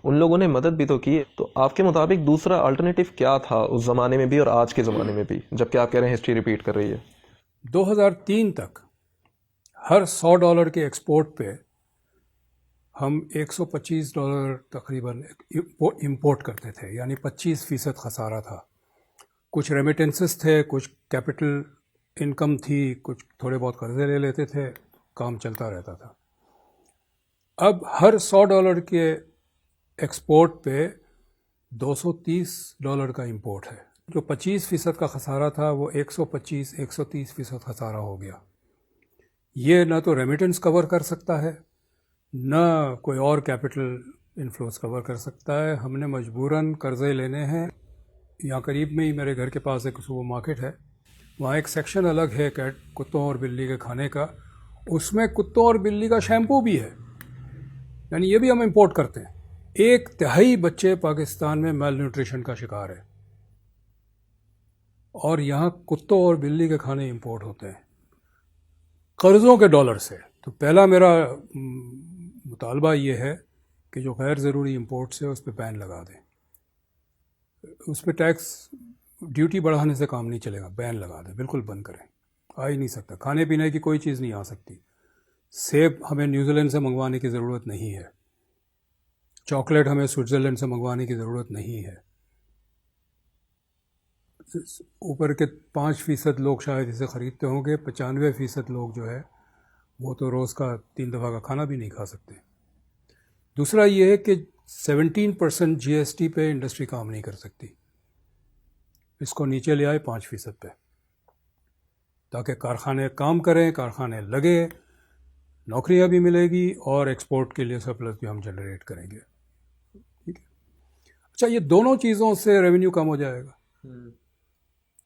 ان لوگوں نے مدد بھی تو کی. تو آپ کے مطابق دوسرا الٹرنیٹیو کیا تھا اس زمانے میں بھی اور آج کے زمانے میں بھی، جبکہ آپ کہہ رہے ہیں ہسٹری ریپیٹ کر رہی ہے؟ 2003 تک ہر $100 کے ایکسپورٹ پہ ہم $125 تقریباً امپورٹ کرتے تھے، یعنی 25% خسارہ تھا. کچھ ریمیٹنسز تھے، کچھ کیپٹل انکم تھی، کچھ تھوڑے بہت قرضے لے لیتے تھے، کام چلتا رہتا تھا. اب ہر $100 کے ایکسپورٹ پہ $230 کا امپورٹ ہے. جو 25% کا خسارہ تھا وہ 125-130% خسارہ ہو گیا. یہ نہ تو ریمیٹنس کور کر سکتا ہے، نہ کوئی اور کیپٹل انفلوز کور کر سکتا ہے. ہم نے مجبوراً قرضے لینے ہیں. یہاں قریب میں ہی میرے گھر کے پاس ایک سپر مارکیٹ ہے، وہاں ایک سیکشن الگ ہے کتوں اور بلی کے کھانے کا. اس میں کتوں اور بلی کا شیمپو بھی ہے، یعنی یہ بھی ہم امپورٹ کرتے ہیں. 1/3 بچے پاکستان میں میل نیوٹریشن کا شکار ہے، اور یہاں کتوں اور بلی کے کھانے امپورٹ ہوتے ہیں قرضوں کے ڈالر سے. تو پہلا میرا مطالبہ یہ ہے کہ جو غیر ضروری امپورٹس ہے اس پہ بین لگا دیں. اس پہ ٹیکس ڈیوٹی بڑھانے سے کام نہیں چلے گا، بین لگا دیں، بالکل بند کریں. آ ہی نہیں سکتا، کھانے پینے کی کوئی چیز نہیں آ سکتی. سیب ہمیں نیوزی لینڈ سے منگوانے کی ضرورت نہیں ہے، چاکلیٹ ہمیں سوئٹزرلینڈ سے منگوانے کی ضرورت نہیں ہے. اوپر کے 5% لوگ شاید اسے خریدتے ہوں گے، 95% لوگ جو ہے وہ تو روز کا 3 دفعہ کا کھانا بھی نہیں کھا سکتے. دوسرا یہ ہے کہ 17% GST پہ انڈسٹری کام نہیں کر سکتی. اس کو نیچے لے آئے 5% پہ، تاکہ کارخانے کام کریں، کارخانے لگے، نوکریاں بھی ملے گی اور ایکسپورٹ کے لیے سرپلس بھی ہم جنریٹ کریں گے. ٹھیک ہے. اچھا، یہ دونوں چیزوں سے ریونیو کم ہو جائے گا،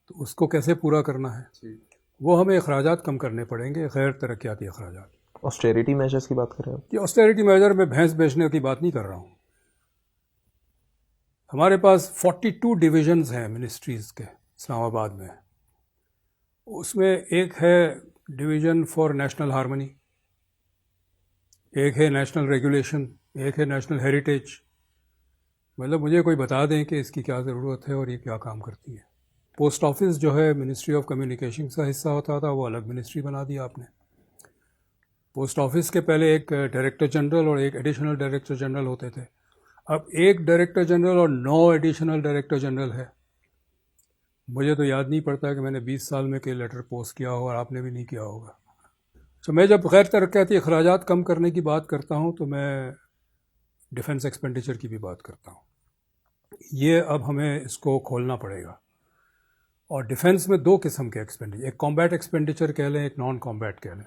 تو اس کو کیسے پورا کرنا ہے؟ وہ ہمیں اخراجات کم کرنے پڑیں گے، غیر ترقیاتی اخراجات. آسٹیریٹی میجرز کی بات کر رہے ہیں؟ یہ آسٹیریٹی میجر میں بھینس بیچنے کی بات نہیں کر رہا ہوں. ہمارے پاس 42 ڈویژنز ہیں منسٹریز کے اسلام آباد میں. اس میں ایک ہے ڈویژن فار نیشنل ہارمنی، ایک ہے نیشنل ریگولیشن، ایک ہے نیشنل ہیریٹیج. مطلب مجھے کوئی بتا دیں کہ اس کی کیا ضرورت ہے اور یہ کیا کام کرتی ہے. پوسٹ آفس جو ہے منسٹری آف کمیونیکیشن کا حصہ ہوتا تھا، وہ الگ منسٹری بنا دیا آپ نے. پوسٹ آفس کے پہلے ایک ڈائریکٹر جنرل اور ایک ایڈیشنل ڈائریکٹر جنرل ہوتے تھے. اب ایک ڈائریکٹر جنرل اور 9 ایڈیشنل ڈائریکٹر جنرل ہے. مجھے تو یاد نہیں پڑتا کہ میں نے 20 سال میں کوئی لیٹر پوسٹ کیا ہو، اور آپ نے بھی نہیں کیا ہوگا. تو میں جب غیر ترقیاتی اخراجات کم کرنے کی بات کرتا ہوں تو میں ڈیفنس ایکسپینڈیچر کی بھی بات کرتا ہوں. یہ اب ہمیں اس کو کھولنا پڑے گا. اور ڈیفنس میں 2 قسم کے ایکسپینڈیچر، ایک کامبیٹ ایکسپینڈیچر کہہ لیں، ایک نان کامبیٹ کہہ لیں.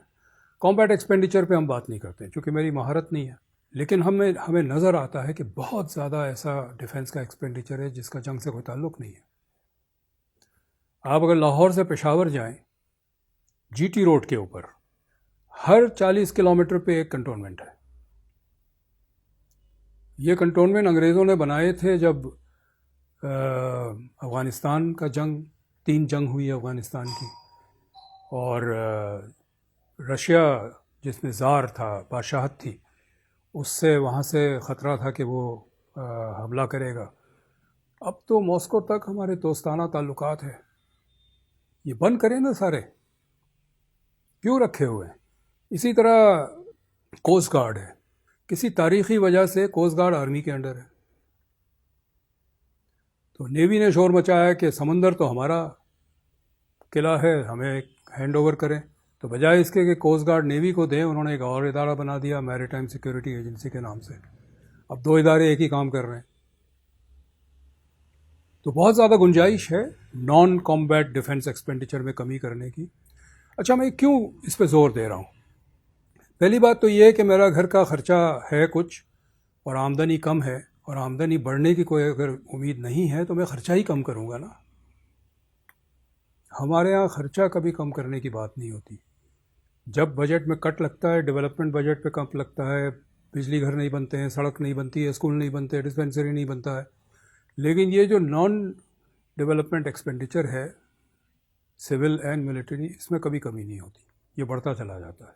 کامبیٹ ایکسپینڈیچر پہ ہم بات نہیں کرتے چونکہ میری مہارت نہیں ہے، لیکن ہمیں نظر آتا ہے کہ بہت زیادہ ایسا ڈیفنس کا ایکسپینڈیچر ہے جس کا جنگ سے کوئی تعلق نہیں ہے. آپ اگر لاہور سے پشاور جائیں، GT روڈ کے اوپر ہر 40 کلومیٹر پہ ایک کنٹونمنٹ ہے. یہ کنٹونمنٹ انگریزوں نے بنائے تھے جب افغانستان کا جنگ 3 جنگ ہوئی افغانستان کی، اور رشیا جس میں زار تھا، بادشاہت تھی، اس سے وہاں سے خطرہ تھا کہ وہ حملہ کرے گا. اب تو ماسکو تک ہمارے دوستانہ تعلقات ہیں. یہ بند کریں نا سارے، کیوں رکھے ہوئے ہیں؟ اسی طرح کوسٹ گارڈ ہے، کسی تاریخی وجہ سے کوسٹ گارڈ آرمی کے انڈر ہے. تو نیوی نے شور مچایا کہ سمندر تو ہمارا قلعہ ہے، ہمیں ہینڈ اوور کریں. تو بجائے اس کے کہ کوسٹ گارڈ نیوی کو دیں، انہوں نے ایک اور ادارہ بنا دیا میری ٹائم سیکورٹی ایجنسی کے نام سے. اب 2 ادارے ایک ہی کام کر رہے ہیں. تو بہت زیادہ گنجائش ہے نان کامبیٹ ڈیفنس ایکسپینڈیچر میں کمی کرنے کی. اچھا، میں کیوں اس پہ زور دے رہا ہوں؟ پہلی بات تو یہ ہے کہ میرا گھر کا خرچہ ہے کچھ، اور آمدنی کم ہے، اور آمدنی بڑھنے کی کوئی اگر امید نہیں ہے تو میں خرچہ ہی کم کروں گا نا. ہمارے ہاں خرچہ کبھی کم کرنے کی بات نہیں ہوتی. جب بجٹ میں کٹ لگتا ہے، ڈیولپمنٹ بجٹ پہ کم لگتا ہے، بجلی گھر نہیں بنتے ہیں، سڑک نہیں بنتی ہے، اسکول نہیں بنتے، ڈسپینسری نہیں بنتا ہے. لیکن یہ جو نان ڈیولپمنٹ ایکسپینڈیچر ہے، سول اینڈ ملٹری، اس میں کبھی کمی نہیں ہوتی، یہ بڑھتا چلا جاتا ہے.